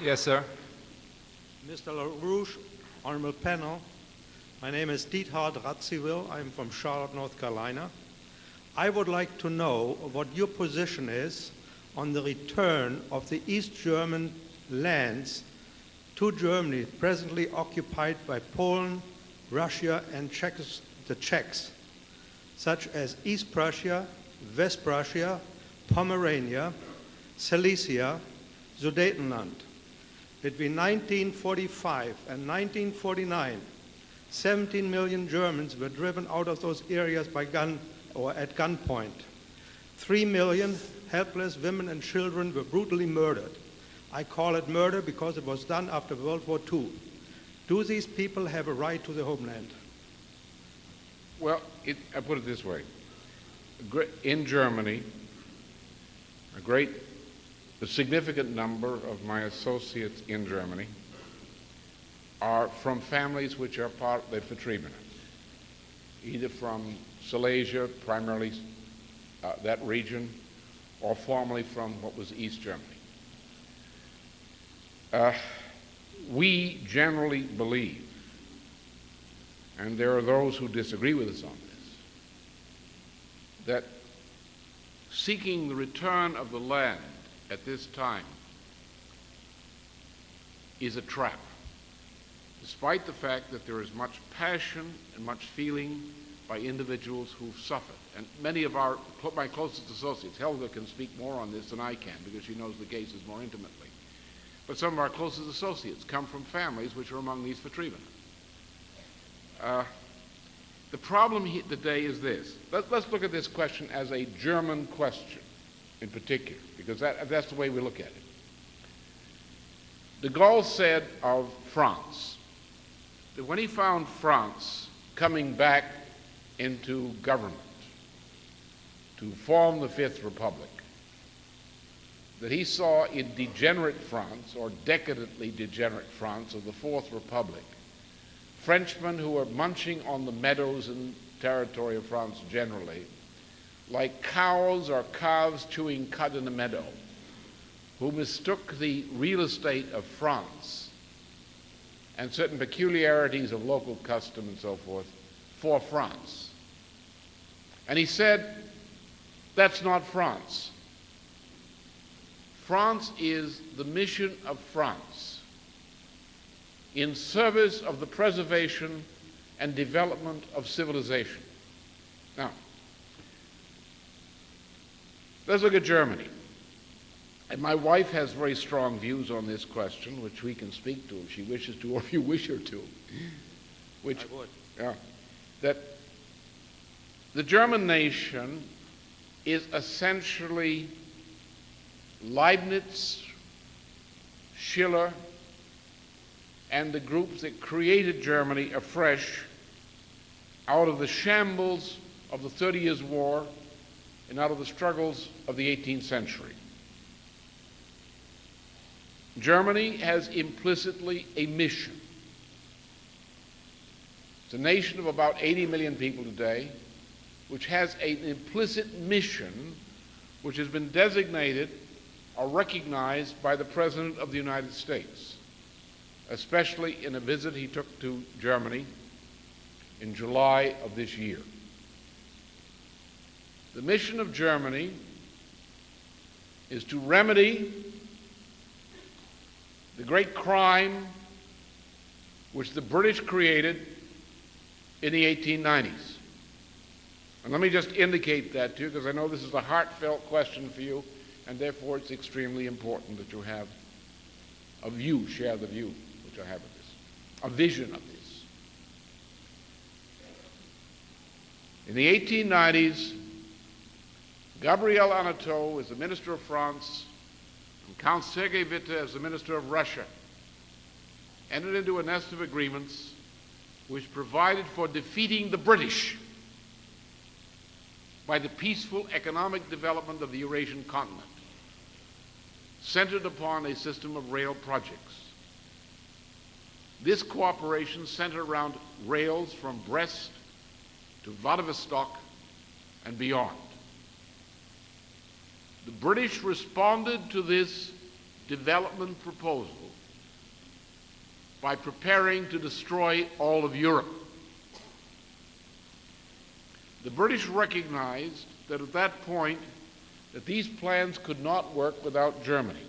Yes, sir. Mr. LaRouche, honorable panel, my name is Diethard Radziwill. I'm from Charlotte, North Carolina. I would like to know what your position is on the return of the East German lands to Germany, presently occupied by Poland, Russia, and the Czechs, such as East Prussia, West Prussia, Pomerania, Silesia, Sudetenland. Between 1945 and 1949, 17 million Germans were driven out of those areas by gun or at gunpoint. 3 million helpless women and children were brutally murdered. I call it murder because it was done after World War II. Do these people have a right to their homeland? Well, I put it this way. In Germany, a significant number of my associates in Germany are from families which are part of the Vertriebenen, either from Silesia, primarily that region, or formerly from what was East Germany. We generally believe, and there are those who disagree with us on this, that seeking the return of the land at this time is a trap, despite the fact that there is much passion and much feeling by individuals who've suffered. And many of my closest associates, Helga can speak more on this than I can because she knows the cases more intimately, but some of our closest associates come from families which are among these Vertriebenen. The problem today is this. Let's look at this question as a German question in particular, because that's the way we look at it. De Gaulle said of France that when he found France coming back into government to form the Fifth Republic, that he saw in degenerate France, or decadently degenerate France of the Fourth Republic, Frenchmen who were munching on the meadows and territory of France generally, like cows or calves chewing cud in a meadow, who mistook the real estate of France and certain peculiarities of local custom and so forth for France. And he said, that's not France. France is the mission of France in service of the preservation and development of civilization. Now, let's look at Germany. And my wife has very strong views on this question, which we can speak to if she wishes to, or if you wish her to. Which, I would. Yeah, that the German nation is essentially Leibniz, Schiller, and the groups that created Germany afresh out of the shambles of the 30 Years' War and out of the struggles of the 18th century. Germany has implicitly a mission. It's a nation of about 80 million people today, which has an implicit mission which has been designated or recognized by the President of the United States, especially in a visit he took to Germany in July of this year. The mission of Germany is to remedy the great crime which the British created in the 1890s. And let me just indicate that to you, because I know this is a heartfelt question for you, and therefore it's extremely important that you have a view, share the view which I have of this, a vision of this. In the 1890s, Gabriel Anatole as the Minister of France and Count Sergei Witte as the Minister of Russia entered into a nest of agreements which provided for defeating the British by the peaceful economic development of the Eurasian continent, centered upon a system of rail projects. This cooperation centered around rails from Brest to Vladivostok and beyond. The British responded to this development proposal by preparing to destroy all of Europe. The British recognized that at that point that these plans could not work without Germany.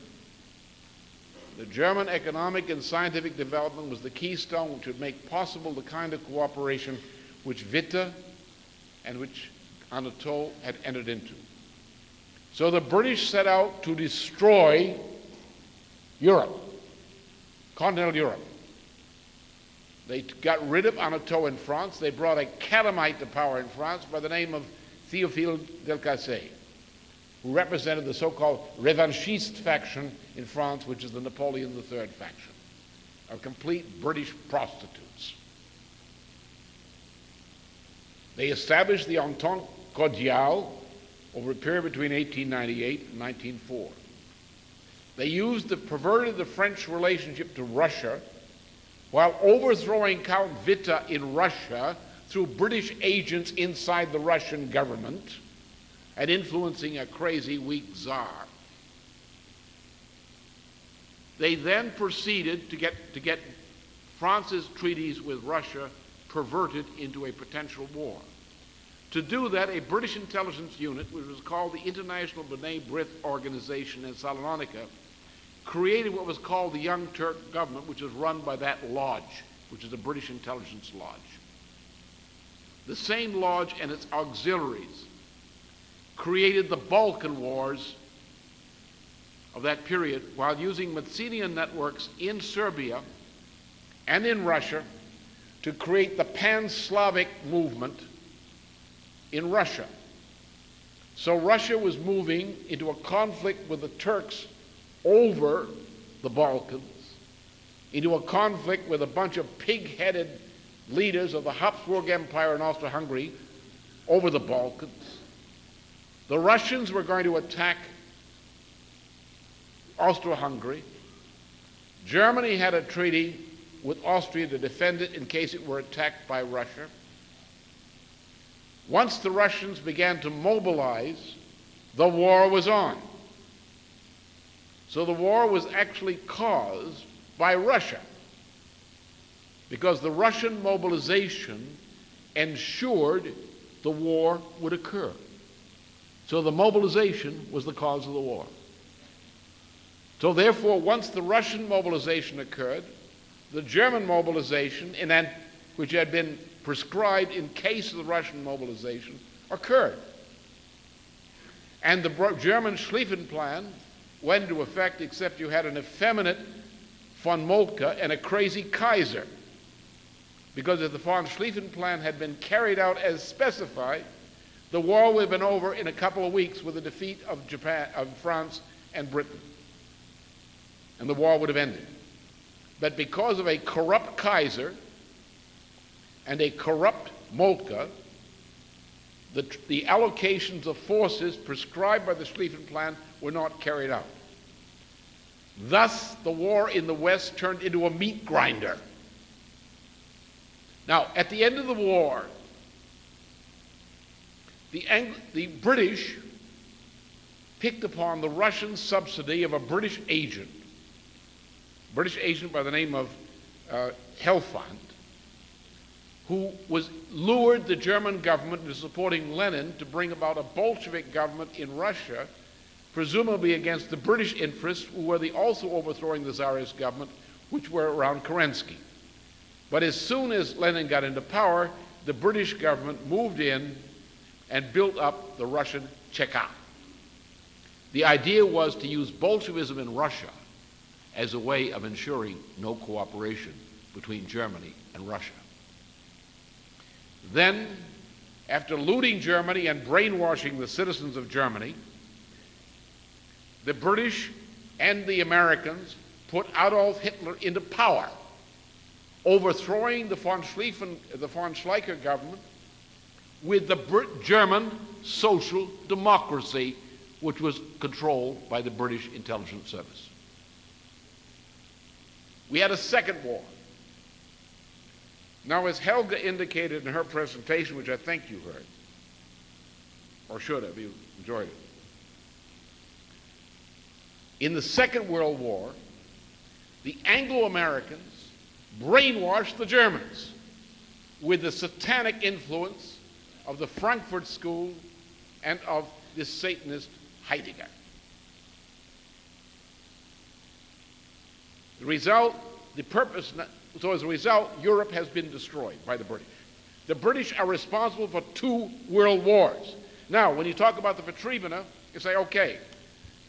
The German economic and scientific development was the keystone which would make possible the kind of cooperation which Witte and which Anatole had entered into. So the British set out to destroy Europe, continental Europe. They got rid of Anatole in France. They brought a catamite to power in France by the name of Théophile Delcassé, who represented the so-called revanchiste faction in France, which is the Napoleon III faction, of complete British prostitutes. They established the Entente Cordiale over a period between 1898 and 1904. They perverted the French relationship to Russia while overthrowing Count Witte in Russia through British agents inside the Russian government and influencing a crazy, weak czar. They then proceeded to get France's treaties with Russia perverted into a potential war. To do that, a British intelligence unit, which was called the International B'nai B'rith Organization in Salonika, created what was called the Young Turk Government, which was run by that lodge, which is a British intelligence lodge. The same lodge and its auxiliaries created the Balkan Wars of that period while using Mazzinian networks in Serbia and in Russia to create the pan-Slavic movement in Russia. So Russia was moving into a conflict with the Turks over the Balkans, into a conflict with a bunch of pig-headed leaders of the Habsburg Empire in Austro-Hungary over the Balkans. The Russians were going to attack Austro-Hungary. Germany had a treaty with Austria to defend it in case it were attacked by Russia. Once the Russians began to mobilize, the war was on. So the war was actually caused by Russia, because the Russian mobilization ensured the war would occur. So the mobilization was the cause of the war. So therefore, once the Russian mobilization occurred, the German mobilization, which had been prescribed in case of the Russian mobilization, occurred. And the German Schlieffen Plan went into effect, except you had an effeminate von Moltke and a crazy Kaiser. Because if the von Schlieffen Plan had been carried out as specified, the war would have been over in a couple of weeks with the defeat of France and Britain. And the war would have ended. But because of a corrupt Kaiser and a corrupt Moltke, the allocations of forces prescribed by the Schlieffen Plan were not carried out. Thus, the war in the West turned into a meat grinder. Now, at the end of the war, the British picked upon the Russian subsidy of a British agent by the name of Helfand, who lured the German government into supporting Lenin to bring about a Bolshevik government in Russia, presumably against the British interests, who were also overthrowing the Tsarist government, which were around Kerensky. But as soon as Lenin got into power, the British government moved in and built up the Russian Cheka. The idea was to use Bolshevism in Russia as a way of ensuring no cooperation between Germany and Russia. Then, after looting Germany and brainwashing the citizens of Germany, the British and the Americans put Adolf Hitler into power, overthrowing the von Schleicher government with the German social democracy, which was controlled by the British intelligence service. We had a second war. Now, as Helga indicated in her presentation, which I think you heard, or should have, you enjoyed it. In the Second World War, the Anglo-Americans brainwashed the Germans with the satanic influence of the Frankfurt School and of this Satanist Heidegger. The result, so as a result, Europe has been destroyed by the British. The British are responsible for 2 world wars. Now, when you talk about the Vertriebene, you say, okay,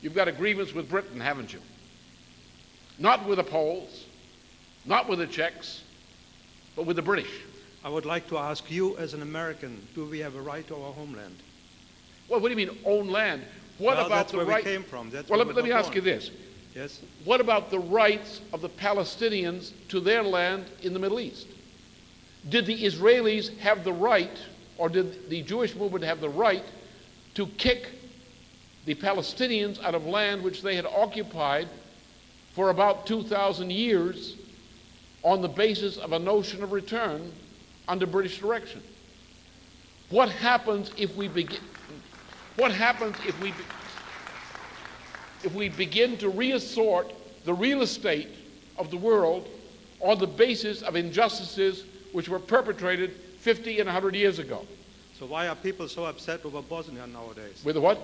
you've got a grievance with Britain, haven't you? Not with the Poles, not with the Czechs, but with the British. I would like to ask you, as an American, do we have a right to our homeland? Well, what do you mean, own land? What about that's the where right? we came from. That's well, where let me ask you this. Yes. What about the rights of the Palestinians to their land in the Middle East? Did the Israelis have the right, or did the Jewish movement have the right to kick the Palestinians out of land which they had occupied for about 2,000 years on the basis of a notion of return under British direction? What happens if we begin? What happens if we begin to reassort the real estate of the world on the basis of injustices which were perpetrated 50 and 100 years ago? So why are people so upset over Bosnia nowadays? With what?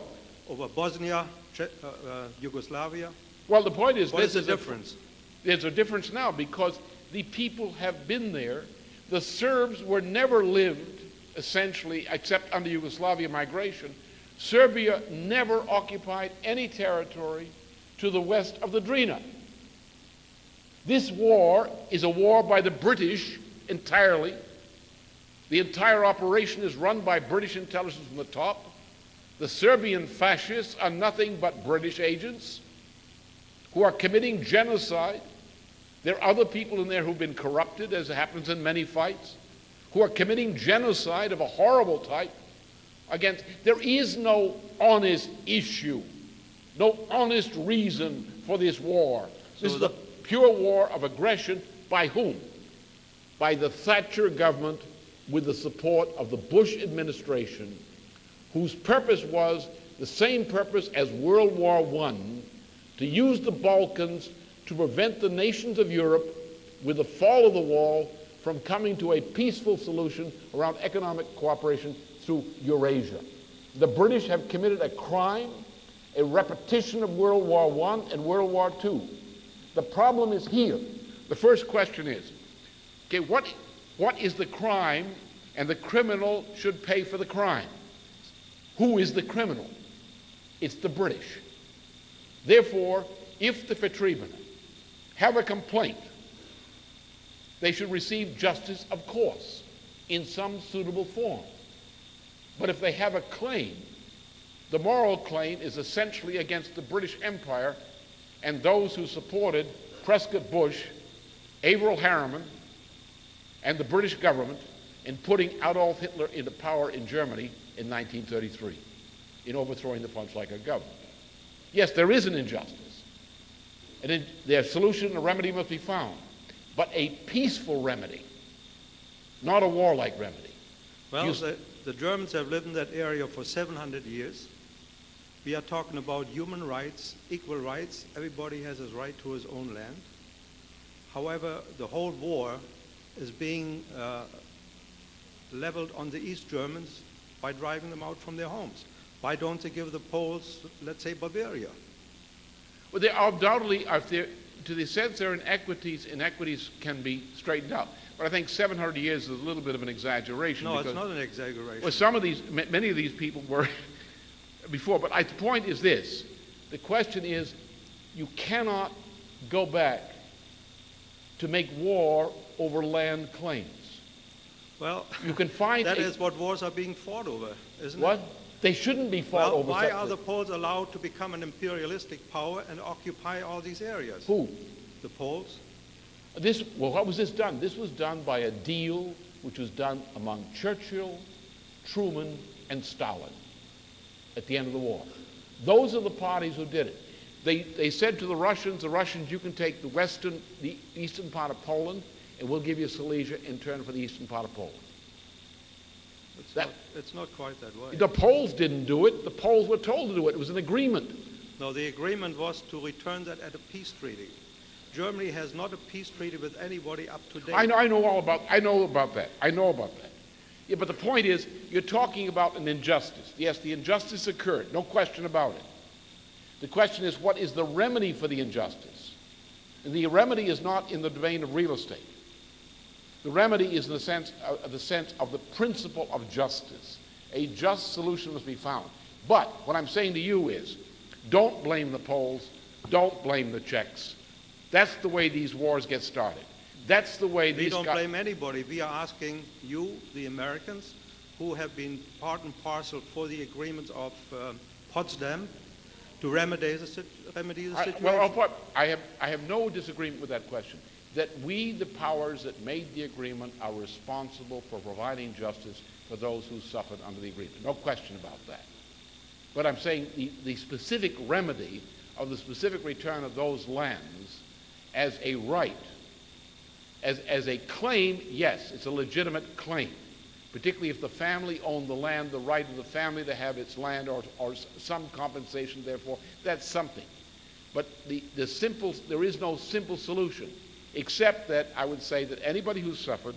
Over Bosnia, Yugoslavia? Well, the point is, what is the difference? There's a difference now because the people have been there. The Serbs were never lived, essentially, except under Yugoslavia migration. Serbia never occupied any territory to the west of the Drina. This war is a war by the British entirely. The entire operation is run by British intelligence from the top. The Serbian fascists are nothing but British agents who are committing genocide. There are other people in there who've been corrupted, as happens in many fights, who are committing genocide of a horrible type against. There is no honest issue, no honest reason for this war. This is a pure war of aggression. By whom? By the Thatcher government with the support of the Bush administration, whose purpose was the same purpose as World War I, to use the Balkans to prevent the nations of Europe, with the fall of the wall, from coming to a peaceful solution around economic cooperation through Eurasia. The British have committed a crime, a repetition of World War I and World War II. The problem is here. The first question is, okay, what is the crime, and the criminal should pay for the crime? Who is the criminal? It's the British. Therefore, if the Vertriebene have a complaint, they should receive justice, of course, in some suitable form. But if they have a claim, the moral claim is essentially against the British Empire and those who supported Prescott Bush, Averell Harriman, and the British government in putting Adolf Hitler into power in Germany in 1933, in overthrowing the Pfalzlicher government. Yes, there is an injustice, and their solution and a remedy must be found, but a peaceful remedy, not a warlike remedy. Well, the Germans have lived in that area for 700 years. We are talking about human rights, equal rights. Everybody has his right to his own land. However, the whole war is being leveled on the East Germans by driving them out from their homes. Why don't they give the Poles, let's say, Bavaria? Well, there undoubtedly are, to the extent there are inequities can be straightened out. But I think 700 years is a little bit of an exaggeration. No, it's not an exaggeration. Well, many of these people were before. But the point is this. The question is, you cannot go back to make war over land claims. Well, you can find that is what wars are being fought over, isn't it? What? They shouldn't be fought over. Why are the Poles allowed to become an imperialistic power and occupy all these areas? Who? The Poles. What was this done? This was done by a deal which was done among Churchill, Truman, and Stalin at the end of the war. Those are the parties who did it. They said to the Russians, you can take the eastern part of Poland, and we'll give you Silesia in turn for the eastern part of Poland. It's not quite that way. The Poles didn't do it. The Poles were told to do it. It was an agreement. No, the agreement was to return that at a peace treaty. Germany has not a peace treaty with anybody up to date. I know about that. Yeah, but the point is, you're talking about an injustice. Yes, the injustice occurred, no question about it. The question is, what is the remedy for the injustice? And the remedy is not in the domain of real estate. The remedy is in the sense of the principle of justice. A just solution must be found. But what I'm saying to you is, don't blame the Poles, don't blame the Czechs. That's the way these wars get started. That's the way we don't blame anybody. We are asking you, the Americans, who have been part and parcel for the agreements of Potsdam, to remedy the situation. Well, I have no disagreement with that question. That we, the powers that made the agreement, are responsible for providing justice for those who suffered under the agreement. No question about that. But I'm saying the specific remedy of the specific return of those lands as a right, as a claim, yes, it's a legitimate claim, particularly if the family owned the land, the right of the family to have its land or some compensation, therefore, that's something. But there is no simple solution, except that I would say that anybody who suffered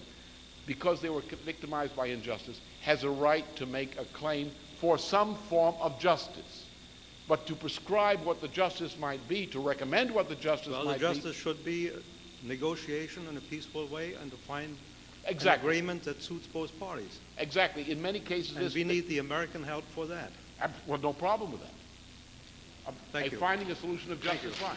because they were victimized by injustice has a right to make a claim for some form of justice. But to prescribe what the justice might be, to recommend what the justice might be... Well, the justice should be negotiation in a peaceful way and to find an agreement that suits both parties. Exactly. In many cases... And we need the American help for that. Well, no problem with that. Thank you. Finding a solution of justice, fine.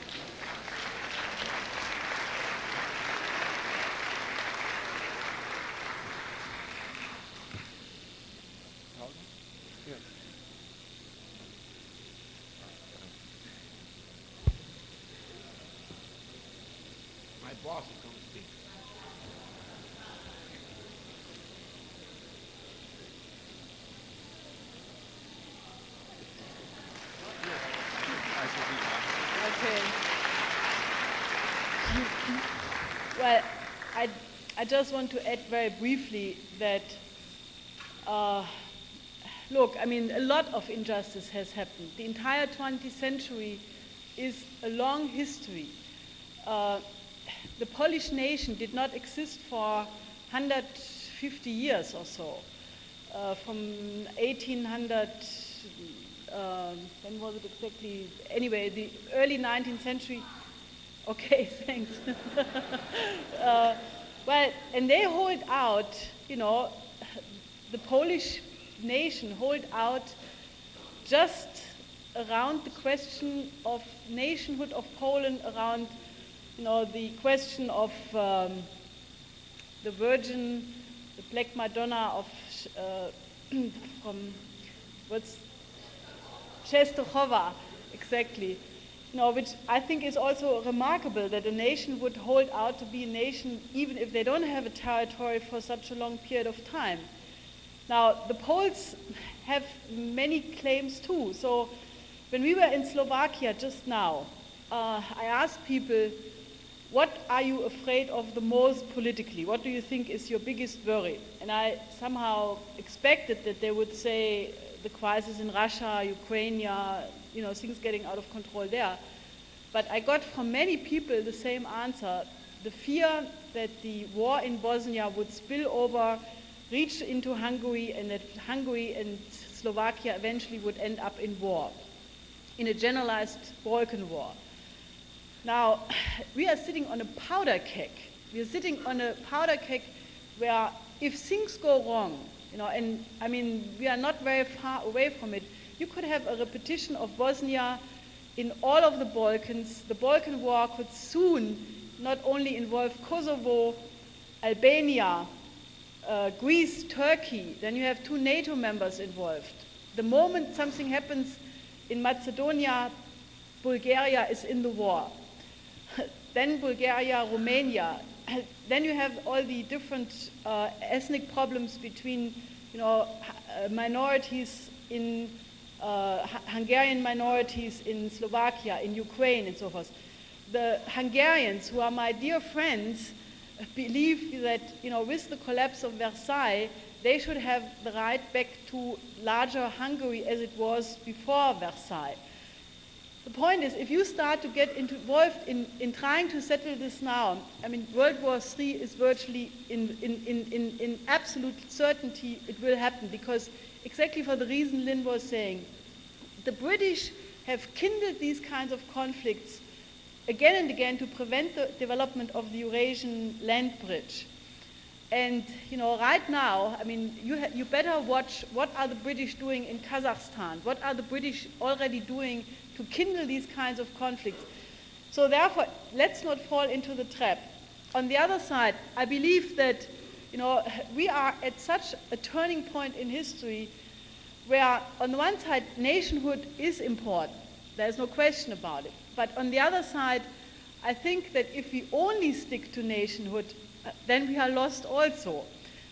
Boss is going to speak. Okay. Well, I just want to add very briefly that, look, I mean, a lot of injustice has happened. The entire 20th century is a long history. The Polish nation did not exist for 150 years or so. From 1800, when was it exactly? Anyway, the early 19th century. Okay, thanks. Well, and they hold out, you know, the Polish nation hold out just around the question of nationhood of Poland, around, you know, the question of the Virgin, the Black Madonna of from what's Częstochowa, exactly. You know, which I think is also remarkable that a nation would hold out to be a nation even if they don't have a territory for such a long period of time. Now, the Poles have many claims too. So when we were in Slovakia just now, I asked people, what are you afraid of the most politically? What do you think is your biggest worry? And I somehow expected that they would say the crisis in Russia, Ukraine, you know, things getting out of control there. But I got from many people the same answer, the fear that the war in Bosnia would spill over, reach into Hungary, and that Hungary and Slovakia eventually would end up in war, in a generalized Balkan war. Now, we are sitting on a powder keg. We are sitting on a powder keg where if things go wrong, you know, and I mean, we are not very far away from it, you could have a repetition of Bosnia in all of the Balkans. The Balkan War could soon not only involve Kosovo, Albania, Greece, Turkey, then you have 2 NATO members involved. The moment something happens in Macedonia, Bulgaria is in the war. Then Bulgaria, Romania. Then you have all the different ethnic problems between, you know, minorities in Hungarian minorities in Slovakia, in Ukraine, and so forth. The Hungarians, who are my dear friends, believe that, you know, with the collapse of Versailles, they should have the right back to larger Hungary as it was before Versailles. The point is, if you start to get involved in trying to settle this now, I mean, World War III is virtually in absolute certainty it will happen, because exactly for the reason Lynn was saying, the British have kindled these kinds of conflicts again and again to prevent the development of the Eurasian land bridge. And right now, I mean, you better watch what are the British doing in Kazakhstan, what are the British already doing to kindle these kinds of conflicts. So therefore, let's not fall into the trap. On the other side, I believe that we are at such a turning point in history where on the one side, nationhood is important. There's no question about it. But on the other side, I think that if we only stick to nationhood, then we are lost also.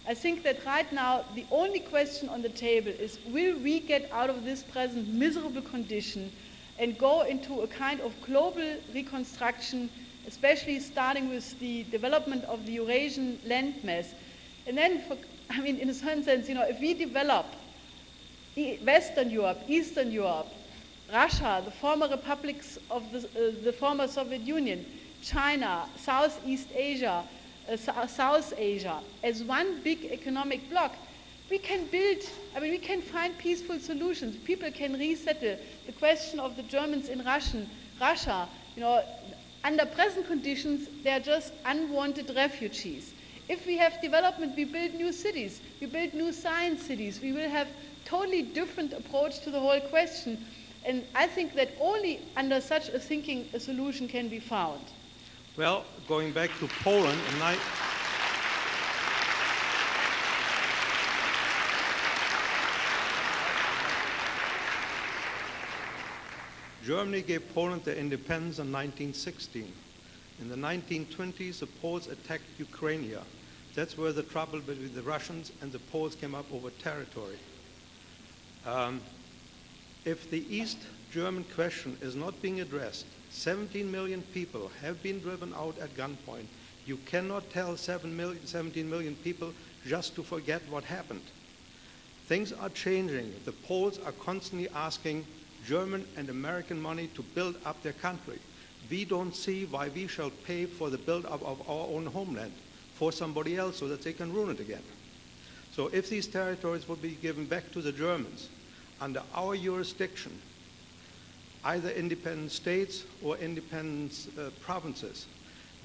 I think that right now, the only question on the table is, will we get out of this present miserable condition and go into a kind of global reconstruction, especially starting with the development of the Eurasian landmass. And then, in a certain sense, if we develop Western Europe, Eastern Europe, Russia, the former republics of the former Soviet Union, China, Southeast Asia, South Asia, as one big economic bloc, we can build, we can find peaceful solutions. People can resettle. The question of the Germans in Russia, under present conditions, they are just unwanted refugees. If we have development, we build new cities, we build new science cities, we will have totally different approach to the whole question. And I think that only under such a thinking a solution can be found. Well, going back to Poland, Germany gave Poland their independence in 1916. In the 1920s, the Poles attacked Ukraine. That's where the trouble between the Russians and the Poles came up over territory. If the East German question is not being addressed, 17 million people have been driven out at gunpoint. You cannot tell 17 million people just to forget what happened. Things are changing. The Poles are constantly asking German and American money to build up their country. We don't see why we shall pay for the build-up of our own homeland for somebody else so that they can ruin it again. So if these territories would be given back to the Germans under our jurisdiction, either independent states or independent provinces,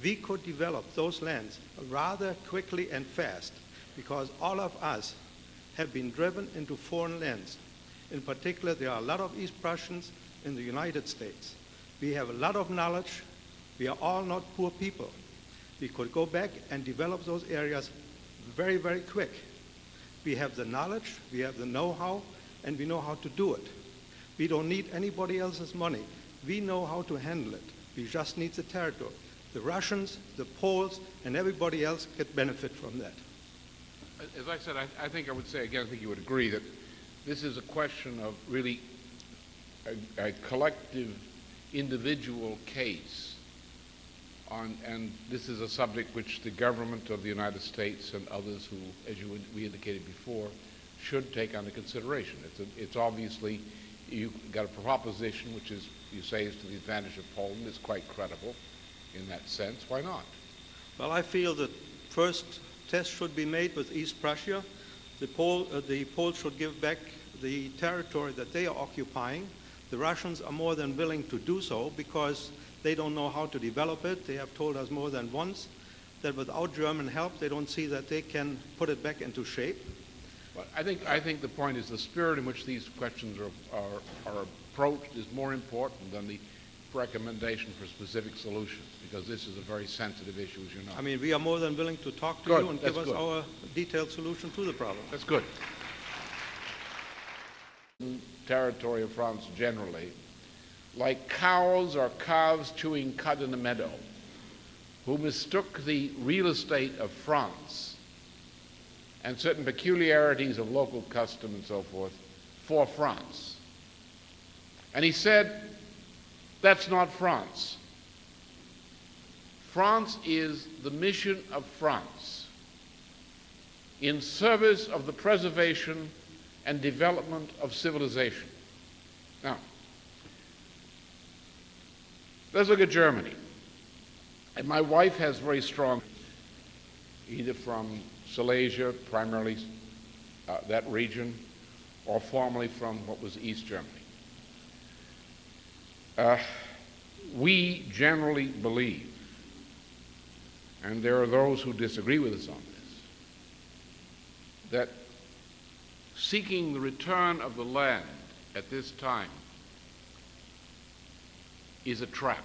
we could develop those lands rather quickly and fast, because all of us have been driven into foreign lands. In particular, there are a lot of East Prussians in the United States. We have a lot of knowledge. We are all not poor people. We could go back and develop those areas very, very quick. We have the knowledge, we have the know-how, and we know how to do it. We don't need anybody else's money. We know how to handle it. We just need the territory. The Russians, the Poles, and everybody else could benefit from that. As I said, I think I would say, again, I think you would agree that this is a question of really a collective individual case and this is a subject which the government of the United States and others who, as we indicated before, should take under consideration. It's obviously, you've got a proposition which is, you say, is to the advantage of Poland. It's quite credible in that sense. Why not? Well, I feel that first test should be made with East Prussia. The Poles should give back the territory that they are occupying. The Russians are more than willing to do so because they don't know how to develop it. They have told us more than once that without German help, they don't see that they can put it back into shape. Well, I think the point is the spirit in which these questions are approached is more important than the recommendation for specific solutions, because this is a very sensitive issue, as you know. I mean, we are more than willing to talk to you and give us our detailed solution to the problem. That's good. Territory of France generally, like cows or calves chewing cud in a meadow, who mistook the real estate of France and certain peculiarities of local custom and so forth for France. And he said, that's not France. France is the mission of France in service of the preservation and development of civilization. Now, Let's look at Germany. And my wife has very strong, either from Silesia, primarily that region, or formerly from what was East Germany. We generally believe, and there are those who disagree with us on this, that seeking the return of the land at this time is a trap,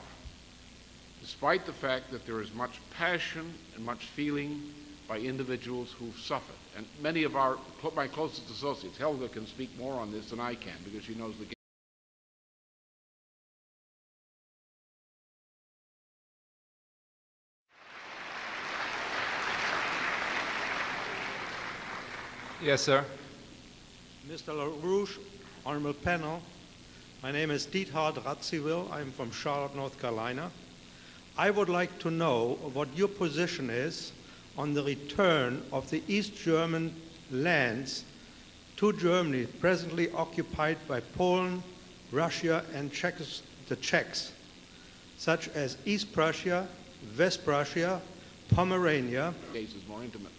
despite the fact that there is much passion and much feeling by individuals who've suffered. And many of my closest associates, Helga can speak more on this than I can because she knows the game. Yes, sir. Mr. LaRouche, honorable panel, my name is Hjalmar Schacht. I'm from Charlotte, North Carolina. I would like to know what your position is on the return of the East German lands to Germany, presently occupied by Poland, Russia, and the Czechs, such as East Prussia, West Prussia, Pomerania. Cases more intimately.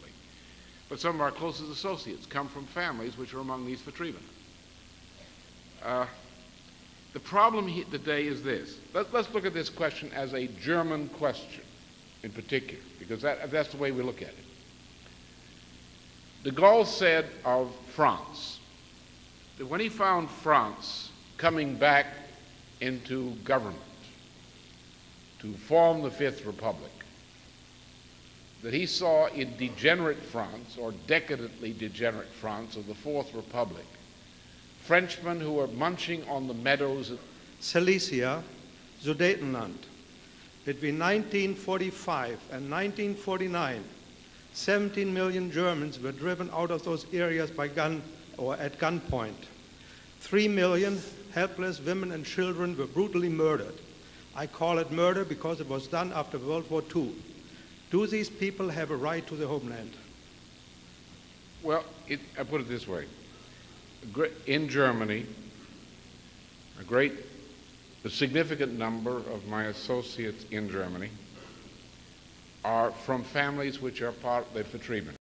But some of our closest associates come from families which are among these vertrieben. The problem today is this. Let's look at this question as a German question in particular, because that's the way we look at it. De Gaulle said of France that when he found France coming back into government to form the Fifth Republic, that he saw in degenerate France, or decadently degenerate France of the Fourth Republic, Frenchmen who were munching on the meadows of Silesia, Sudetenland. Between 1945 and 1949, 17 million Germans were driven out of those areas by gun or at gunpoint. 3 million helpless women and children were brutally murdered. I call it murder because it was done after World War II. Do these people have a right to their homeland? Well, I put it this way. In Germany, a significant number of my associates in Germany are from families which are part of the vertrieben.